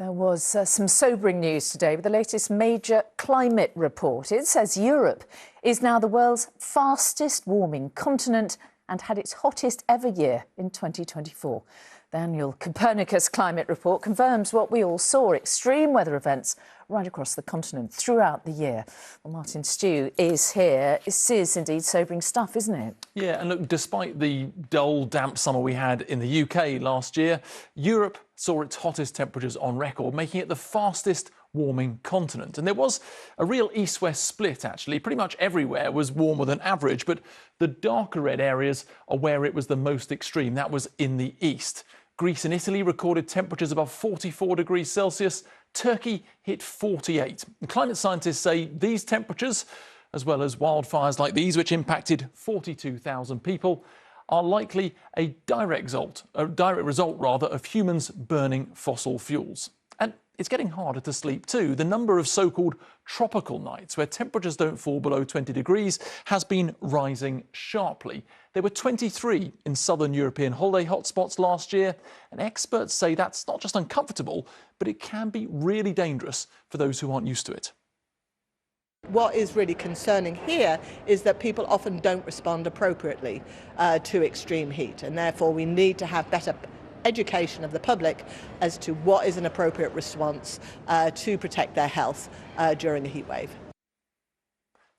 There was some sobering news today with the latest major climate report. It says Europe is now the world's fastest warming continent and had its hottest ever year in 2024. The annual Copernicus climate report confirms what we all saw: extreme weather events right across the continent throughout the year. Well, Martin Stew is here. This is indeed sobering stuff, isn't it? Yeah, and look, despite the dull, damp summer we had in the UK last year, Europe saw its hottest temperatures on record, making it the fastest warming continent. And there was a real east-west split, actually. Pretty much everywhere was warmer than average, but the darker red areas are where it was the most extreme. That was in the east. Greece and Italy recorded temperatures above 44 degrees Celsius. Turkey hit 48. And climate scientists say these temperatures, as well as wildfires like these, which impacted 42,000 people, are likely a direct result of humans burning fossil fuels. And it's getting harder to sleep too. The number of so-called tropical nights, where temperatures don't fall below 20 degrees, has been rising sharply. There were 23 in southern European holiday hotspots last year, and experts say that's not just uncomfortable, but it can be really dangerous for those who aren't used to it. What is really concerning here is that people often don't respond appropriately to extreme heat, and therefore we need to have better education of the public as to what is an appropriate response to protect their health during a heat wave.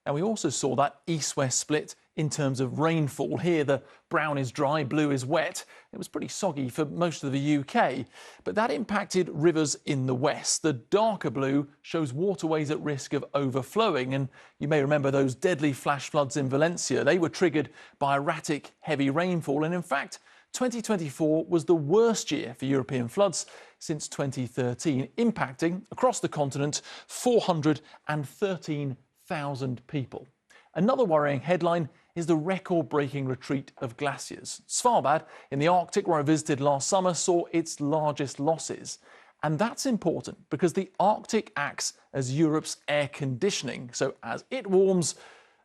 And we also saw that east-west split in terms of rainfall. Here the brown is dry, blue is wet. It was pretty soggy for most of the UK, but that impacted rivers in the west. The darker blue shows waterways at risk of overflowing, and you may remember those deadly flash floods in Valencia. They were triggered by erratic heavy rainfall, and in fact 2024 was the worst year for European floods since 2013, impacting across the continent 413,000 people. Another worrying headline is the record-breaking retreat of glaciers. Svalbard in the Arctic, where I visited last summer, saw its largest losses. And that's important because the Arctic acts as Europe's air conditioning. So as it warms,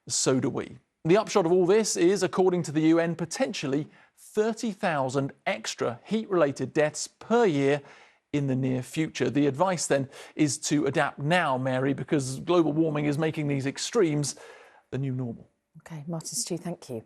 so do we. The upshot of all this is, according to the UN, potentially 30,000 extra heat-related deaths per year in the near future. The advice then is to adapt now, Mary, because global warming is making these extremes the new normal. OK, Martin Stew, thank you.